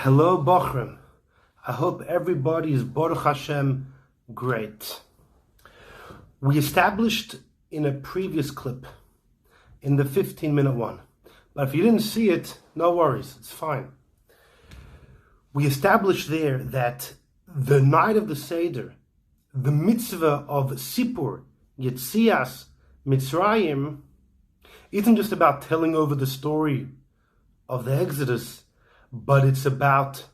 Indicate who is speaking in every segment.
Speaker 1: Hello, Bochrim. I hope everybody is Baruch Hashem great. We established in a previous clip, in the 15-minute one, but if you didn't see it, no worries, it's fine. We established there that the night of the Seder, the mitzvah of Sipur, Yetzias, Mitzrayim, isn't just about telling over the story of the Exodus, but it's about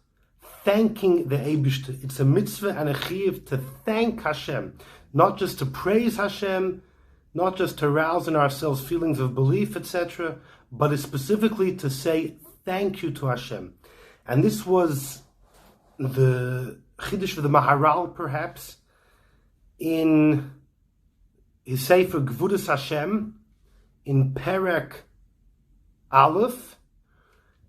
Speaker 1: thanking the Eibishter. It's a mitzvah and a chiyuv to thank Hashem, not just to praise Hashem, not just to arouse in ourselves feelings of belief, etc., but it's specifically to say thank you to Hashem. And this was the chiddush of the Maharal, perhaps, in his Sefer Gvudas Hashem, in Perek Aleph,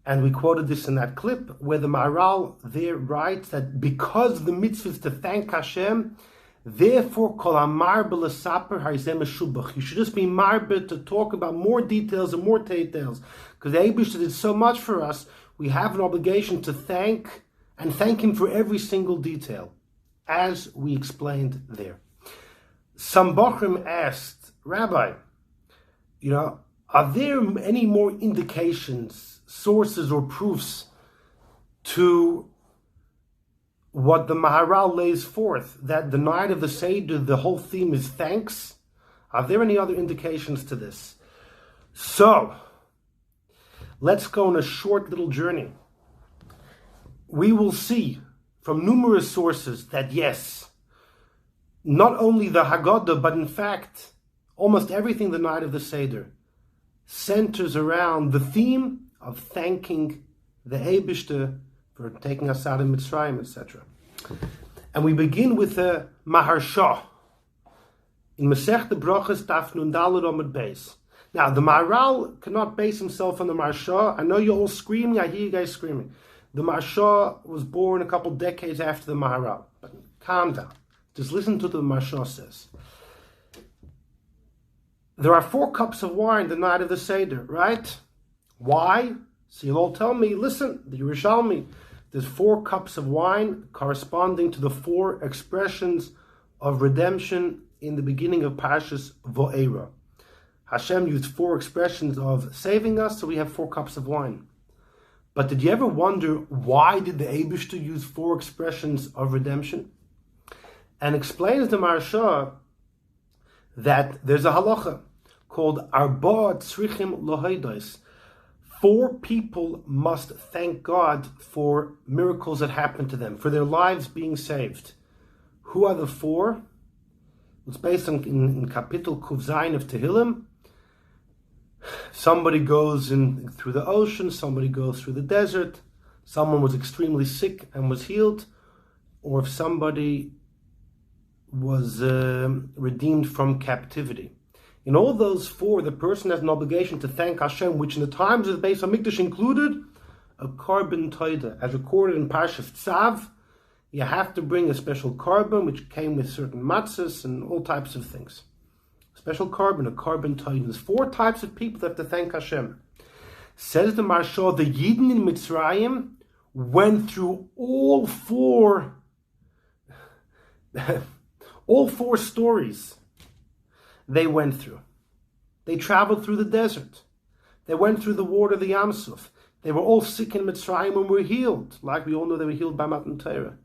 Speaker 1: and we quoted this in that clip, where the Maharal there writes that because the mitzvah is to thank Hashem, therefore kol hamar b'lesaper harizeh meshubach. You should just be marbe to talk about more details and more details, because the Eibishter did so much for us. We have an obligation to thank Him for every single detail, as we explained there. Some Bochrim asked, Rabbi, are there any more indications, sources or proofs to what the Maharal lays forth, that the night of the Seder, the whole theme is thanks? Are there any other indications to this? So, let's go on a short little journey. We will see from numerous sources that yes, not only the Haggadah, but in fact, almost everything the night of the Seder centers around the theme of thanking the Eibishter for taking us out of Mitzrayim, etc. And we begin with the Maharsha in Masechta Brachos Daf Nun Daled Amud Beis. Now, the Maharal cannot base himself on the Maharsha. I know you're all screaming. I hear you guys screaming. The Maharsha was born a couple decades after the Maharal. But calm down. Just listen to what the Maharsha says. There are 4 cups of wine the night of the Seder, right? Why? So you'll all tell me, listen, the Yerushalmi, there's 4 cups of wine corresponding to the 4 expressions of redemption in the beginning of Parshas Vo'era. Hashem used 4 expressions of saving us, so we have 4 cups of wine. But did you ever wonder, why did the Eibishter use 4 expressions of redemption? And explains the Maharsha that there's a halacha called Arba Tzrichim Lohodos. 4 people must thank God for miracles that happen to them, for their lives being saved. Who are the 4? It's based on in Kapitel Kuv Zayin of Tehillim. Somebody goes in through the ocean, somebody goes through the desert, someone was extremely sick and was healed, or if somebody was redeemed from captivity. In all those 4, the person has an obligation to thank Hashem, which in the times of the Beis HaMikdash included a korban toida. As recorded in Parshas Tzav, you have to bring a special korban, which came with certain matzahs and all types of things. Special korban, a korban toida. There's 4 types of people that have to thank Hashem. Says the Maharsha, the Yidden in Mitzrayim went through all 4 stories they went through. They traveled through the desert. They went through the water of the Yam Suf. They were all sick in Mitzrayim and were healed. Like we all know, they were healed by Matan Torah.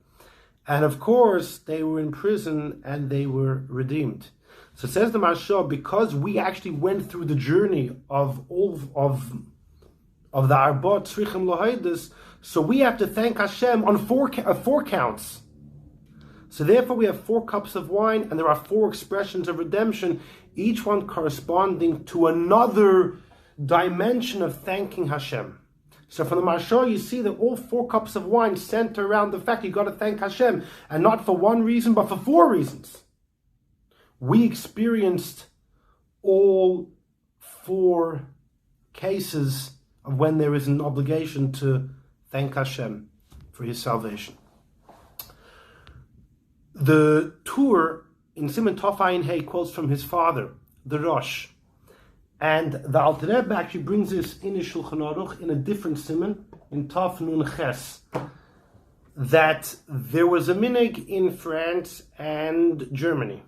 Speaker 1: And of course, they were in prison and they were redeemed. So it says the Maharsha, because we actually went through the journey of the Arba Tzrichim Lohodos, so we have to thank Hashem on 4 counts. So therefore we have 4 cups of wine, and there are 4 expressions of redemption, each one corresponding to another dimension of thanking Hashem. So from the Maharsha, you see that all 4 cups of wine center around the fact you've got to thank Hashem, and not for 1 reason, but for 4 reasons. We experienced all 4 cases of when there is an obligation to thank Hashem for His salvation. The Tur in Siman Tov Ayin Hey quotes from his father, the Rosh, And the Alter Rebbe actually brings this in his Shulchan Aruch in a different siman, in Taf Nun Ches, that there was a minhag in France and Germany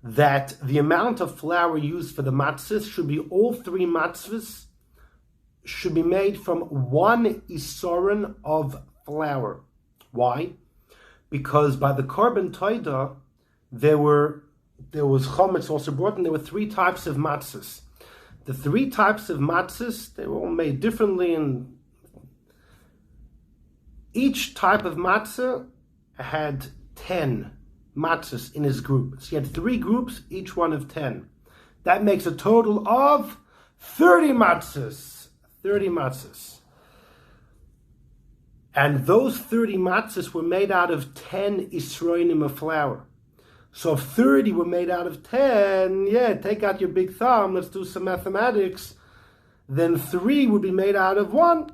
Speaker 1: that the amount of flour used for the matzahs should be all three matzahs should be made from 1 isoren of flour. Why? Because by the Korban Toida, there was chometz also brought, and there were 3 types of matzahs. The 3 types of matzahs, they were all made differently, and each type of matzah had 10 matzahs in his group. So he had 3 groups, each one of 10. That makes a total of 30 matzahs. 30 matzahs. And those 30 matzahs were made out of 10 isroinim of flour. So if 30 were made out of 10, take out your big thumb, let's do some mathematics, then 3 would be made out of 1.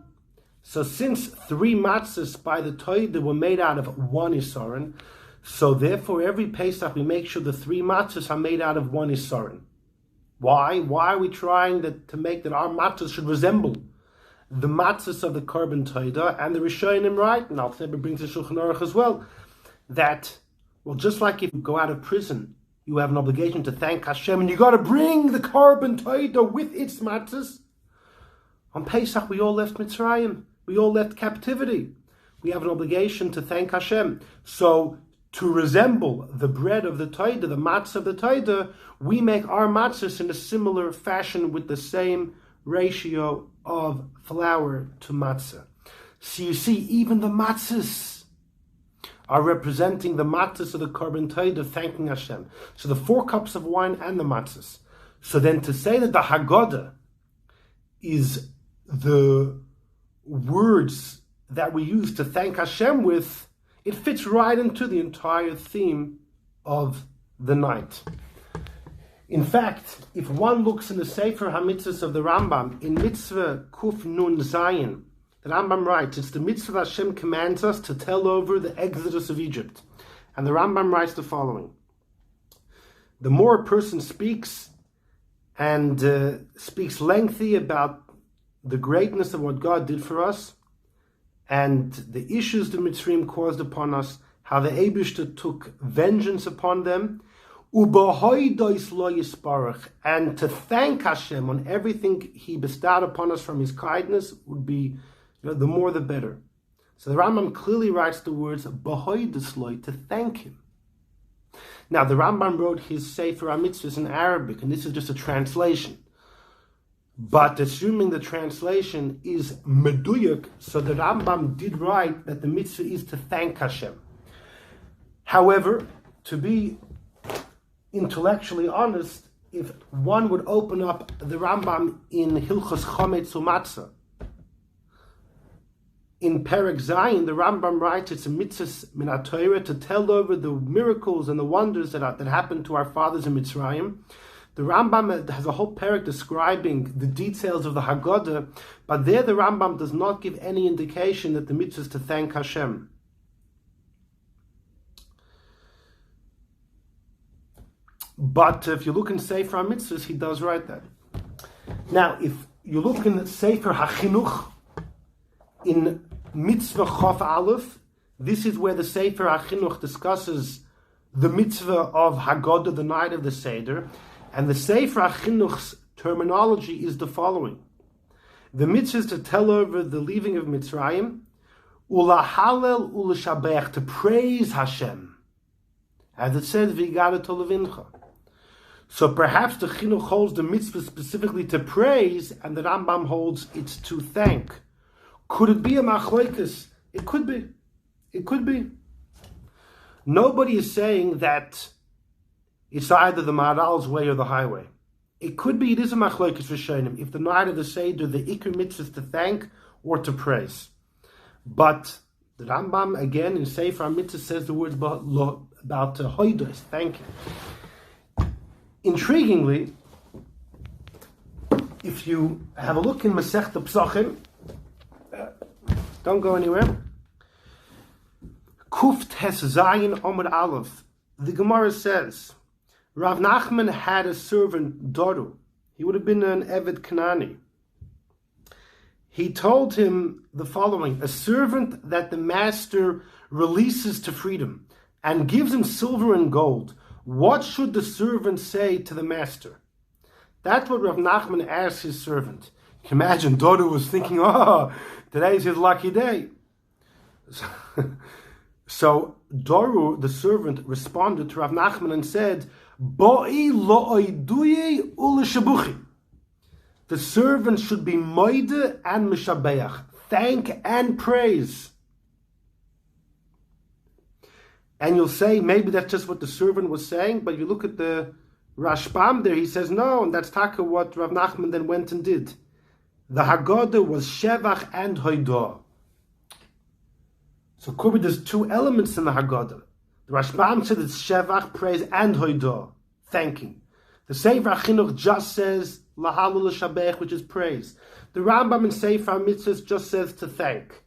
Speaker 1: So since 3 matzahs by the Toida were made out of 1 isoren, so therefore every Pesach we make sure the 3 matzahs are made out of 1 isoren. Why? Why are we trying to make that our matzahs should resemble the matzahs of the Korban Toida and the Rishonim, right? And Alter Rebbe brings the Shulchan Aruch as well, that, well, just like if you go out of prison, you have an obligation to thank Hashem, and you got to bring the Korban Toida with its matzahs. On Pesach, we all left Mitzrayim. We all left captivity. We have an obligation to thank Hashem. So, to resemble the bread of the Toida, the matzah of the Toida, we make our matzahs in a similar fashion with the same ratio of flour to matzah. So you see, even the matzahs are representing the matzahs of the Korban Toida, thanking Hashem. So the 4 cups of wine and the matzahs. So then to say that the Haggadah is the words that we use to thank Hashem with, it fits right into the entire theme of the night. In fact, if one looks in the Sefer HaMitzvahs of the Rambam, in Mitzvah Kuf Nun Zayin, the Rambam writes, it's the mitzvah that Hashem commands us to tell over the exodus of Egypt. And the Rambam writes the following: the more a person speaks, and speaks lengthy about the greatness of what God did for us, and the issues the Mitzrayim caused upon us, how the Eibishter took vengeance upon them, and to thank Hashem on everything He bestowed upon us from His kindness would be, the more the better. So the Rambam clearly writes the words to thank Him. Now the Rambam wrote his Sefer HaMitzvahs in Arabic, and this is just a translation. But assuming the translation is meduyuk, so the Rambam did write that the mitzvah is to thank Hashem. However, to be intellectually honest, if one would open up the Rambam in Hilchos Chometz Umatzah, in Perek Zayin, the Rambam writes it's a mitzvah min HaTorah to tell over the miracles and the wonders that happened to our fathers in Mitzrayim. The Rambam has a whole perek describing the details of the Haggadah, but there the Rambam does not give any indication that the mitzvah is to thank Hashem. But if you look in Sefer HaMitzvahs, he does write that. Now, if you look in the Sefer HaChinuch, in Mitzvah Chof Aleph, this is where the Sefer HaChinuch discusses the mitzvah of Haggadah, the night of the Seder. And the Sefer HaChinuch's terminology is the following: the mitzvah is to tell over the leaving of Mitzrayim, ulahalel ulashabeach, to praise Hashem, as it says, v'igada tolevincha. So perhaps the Chinuch holds the mitzvah specifically to praise, and the Rambam holds it's to thank. Could it be a machlokes? It could be. It could be. Nobody is saying that it's either the Maharal's way or the highway. It could be, it is a machlokes rishonim, if the night of the Seder, the Iker mitzvah is to thank or to praise. But the Rambam, again, in Sefer HaMitzvah says the words about hoidos, thank you. Intriguingly, if you have a look in Masechta Psachim, don't go anywhere, Kuf Tes Zayin Omer Aleph, the Gemara says, Rav Nachman had a servant, Doru. He would have been an Eved Kanani. He told him the following: a servant that the master releases to freedom and gives him silver and gold, what should the servant say to the master? That's what Rav Nachman asked his servant. You can imagine Doru was thinking, oh, today's his lucky day. So Doru, the servant, responded to Rav Nachman and said, Bo'i lo'oiduye u'l'shabuchi. The servant should be moide and mishabeach, thank and praise. And you'll say, maybe that's just what the servant was saying, but you look at the Rashbam there, he says, no, and that's taka what Rav Nachman then went and did. The Haggadah was Shevach and Hoidah. So Kubi, there's two elements in the Haggadah. The Rashbam said it's Shevach, praise, and Hoidah, thanking. The Sefer HaChinuch just says Lahalu L'Shabech, which is praise. The Rambam in Sefer HaMitzvahs just says to thank.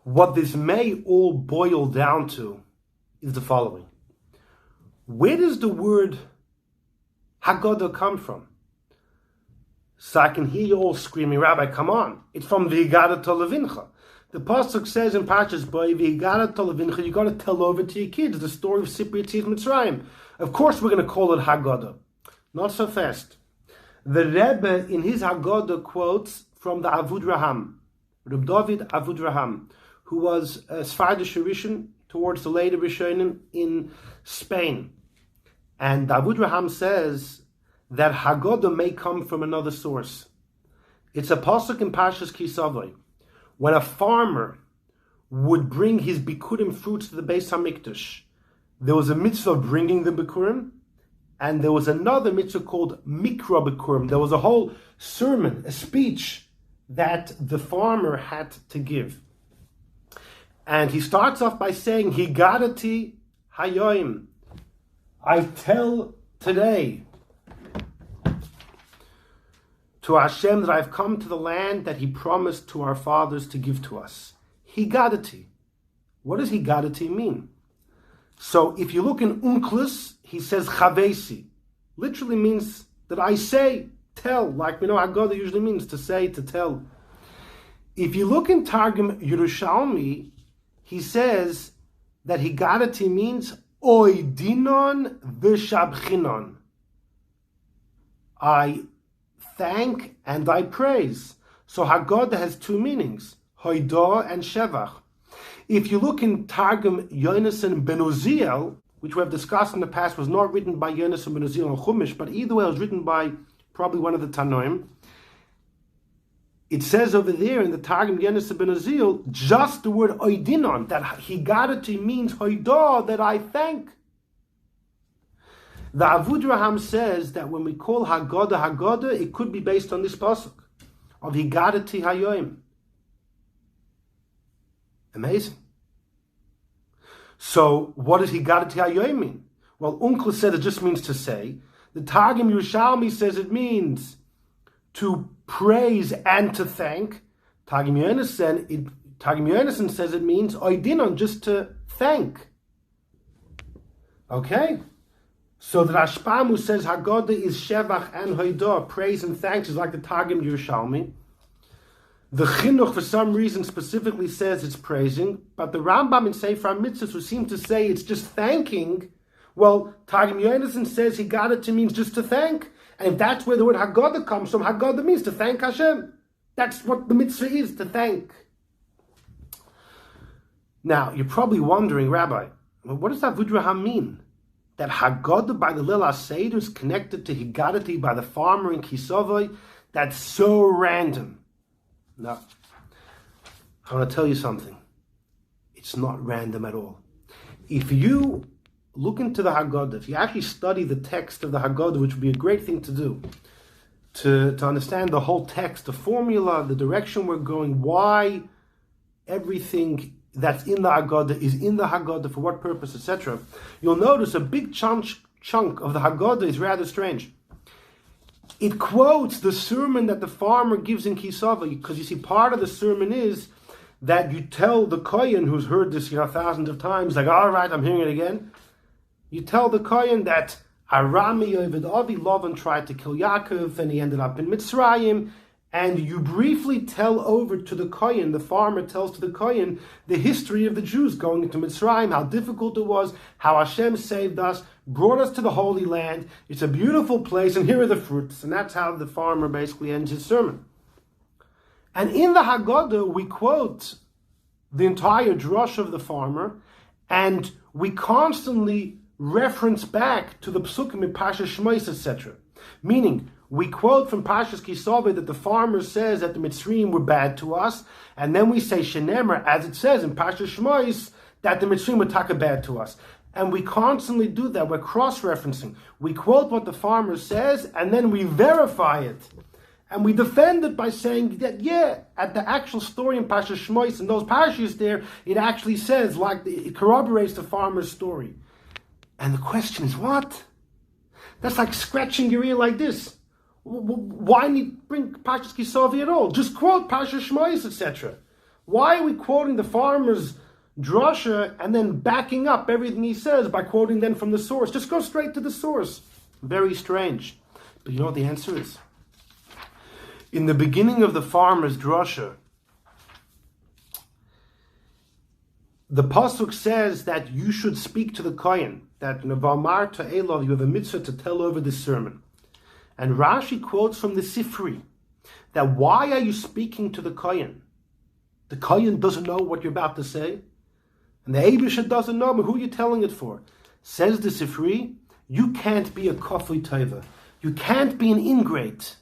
Speaker 1: What this may all boil down to is the following. Where does the word Haggadah come from? So I can hear you all screaming, Rabbi, come on. It's from V'higada Levincha. The Pasuk says in Parshas Bo, V'higada Levincha, you got to tell over to your kids the story of Sipri Yetzias Mitzrayim. Of course we're going to call it Haggadah. Not so fast. The Rebbe in his Haggadah quotes from the Avud Raham, Reb David Avud Raham, who was a Sephardish Rishon towards the later Rishonim in Spain. And Avud Raham says that Haggadah may come from another source. It's a pasuk in Parshas Kisavai. When a farmer would bring his bikurim fruits to the Beis HaMikdash, there was a mitzvah of bringing the bikurim, and there was another mitzvah called Mikra Bikurim. There was a whole sermon, a speech that the farmer had to give. And he starts off by saying, Higadati Hayoim, I tell today to Hashem that I've come to the land that He promised to our fathers to give to us. Higadati. What does Higadati mean? So if you look in Unclus, he says Chavesi. Literally means that I say, tell, like we know Haggadah usually means to say, to tell. If you look in Targum Yerushalmi, he says that Higadati means Oidinon v'shabchinon. I thank and I praise. So Haggadah has two meanings, Hoidah and Shevach. If you look in Targum Yonasan ben Uziel, which we have discussed in the past, was not written by Yonasan ben Uziel on Chumash, but either way it was written by probably one of the Tanoim. It says over there in the Targum Yonasan ben Uziel, just the word Oidinon, that Higadati means Hoidah, that I thank. The Avud Raham says that when we call Haggadah, it could be based on this pasuk of Higadati Hayoim. Amazing. So, what does Higadati Hayoim mean? Well, Uncle said it just means to say. The Targum Yerushalmi says it means to praise and to thank. Targum Yonasan says it means Oidinon, just to thank. Okay? So the Rashbam who says Haggadah is Shevach and Hoidah, praise and thanks, is like the Targum Yerushalmi. The Chinuch, for some reason, specifically says it's praising, but the Rambam in Sefer HaMitzvahs, who seem to say it's just thanking, well, Targum Yonasan says Higadati means just to thank, and if that's where the word Haggadah comes from, Haggadah means to thank Hashem. That's what the mitzvah is, to thank. Now, you're probably wondering, Rabbi, well, what does Avud Raham mean? That Haggadah by the Lil HaSeder is connected to Higadati by the farmer in Kisavai? That's so random. No. I want to tell you something. It's not random at all. If you look into the Haggadah, if you actually study the text of the Haggadah, which would be a great thing to do, to understand the whole text, the formula, the direction we're going, why everything that's in the Haggadah is in the Haggadah, for what purpose, etc. You'll notice a big chunk of the Haggadah is rather strange. It quotes the sermon that the farmer gives in Kisava, because you see, part of the sermon is that you tell the Kohen who's heard this, thousands of times, like, all right, I'm hearing it again. You tell the Kohen that Arami Ovid Avi Lavan tried to kill Yaakov and he ended up in Mitzrayim, and you briefly tell over to the Kohen, the farmer tells to the Kohen, the history of the Jews going into Mitzrayim, how difficult it was, how Hashem saved us, brought us to the Holy Land, it's a beautiful place, and here are the fruits. And that's how the farmer basically ends his sermon. And in the Haggadah, we quote the entire drush of the farmer, and we constantly reference back to the psukim in Parshas Shmos, etc. Meaning, we quote from Parshas Kisaveh that the farmer says that the Mitzrayim were bad to us, and then we say Shenemer, as it says in Parshas Shmos, that the Mitzrayim were taka bad to us. And we constantly do that. We're cross-referencing. We quote what the farmer says, and then we verify it. And we defend it by saying that, at the actual story in Parshas Shmos, in those parashas there, it actually says, it corroborates the farmer's story. And the question is, what? That's like scratching your ear like this. Why need bring Parshas Kisaveh at all? Just quote Parshas Shmos, etc. Why are we quoting the farmer's drasha and then backing up everything he says by quoting then from the source? Just go straight to the source. Very strange. But you know what the answer is? In the beginning of the farmer's drasha, the pasuk says that you should speak to the Kohen, that Nevar to Elov, you have a mitzvah to tell over this sermon. And Rashi quotes from the Sifri that why are you speaking to the Kohen? The Kohen doesn't know what you're about to say, and the Eibusha doesn't know, but who are you telling it for? Says the Sifri, you can't be a kafui teva. You can't be an ingrate.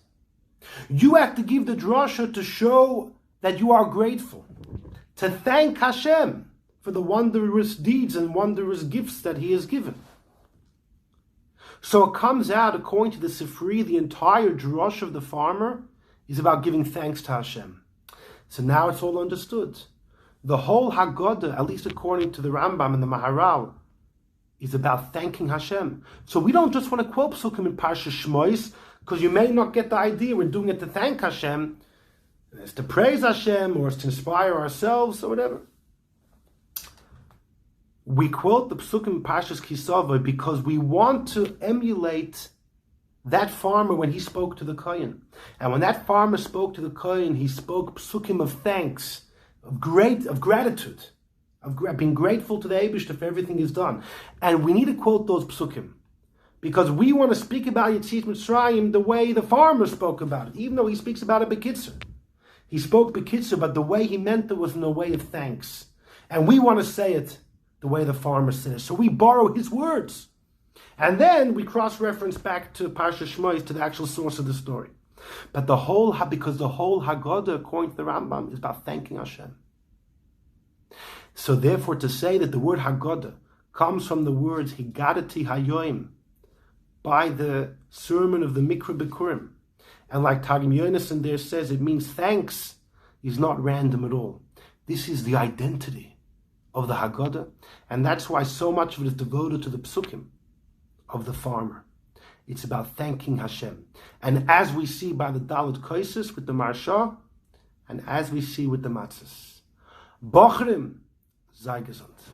Speaker 1: You have to give the drasha to show that you are grateful, to thank Hashem for the wondrous deeds and wondrous gifts that He has given. So it comes out, according to the Sifri, the entire drush of the farmer is about giving thanks to Hashem. So now it's all understood. The whole Haggadah, at least according to the Rambam and the Maharal, is about thanking Hashem. So we don't just want to quote psukim in Parshas Shmos, because you may not get the idea we're doing it to thank Hashem. It's to praise Hashem, or it's to inspire ourselves, or whatever. We quote the psukim in Parshas Kisaveh because we want to emulate that farmer when he spoke to the Kohen. And when that farmer spoke to the Kohen, he spoke psukim of thanks, of gratitude, of being grateful to the Eibishter for everything he's done. And we need to quote those psukim because we want to speak about Yetzias Mitzrayim the way the farmer spoke about it, even though he speaks about it bekitzer. He spoke bekitzer, but the way he meant it was in a way of thanks. And we want to say it the way the farmer says. So we borrow his words. And then we cross-reference back to Parshas Shmos, to the actual source of the story. But because the whole Haggadah, according to the Rambam, is about thanking Hashem. So therefore, to say that the word Haggadah comes from the words Higadati Hayoim, by the sermon of the Mikra Bikurim, and like Targum Yonason there says, it means thanks, is not random at all. This is the identity of the Haggadah, and that's why so much of it is devoted to the psukim of the farmer. It's about thanking Hashem. And as we see by the Dalet Koises with the Marsha, and as we see with the Matzahs. Bochrim, sei gesund.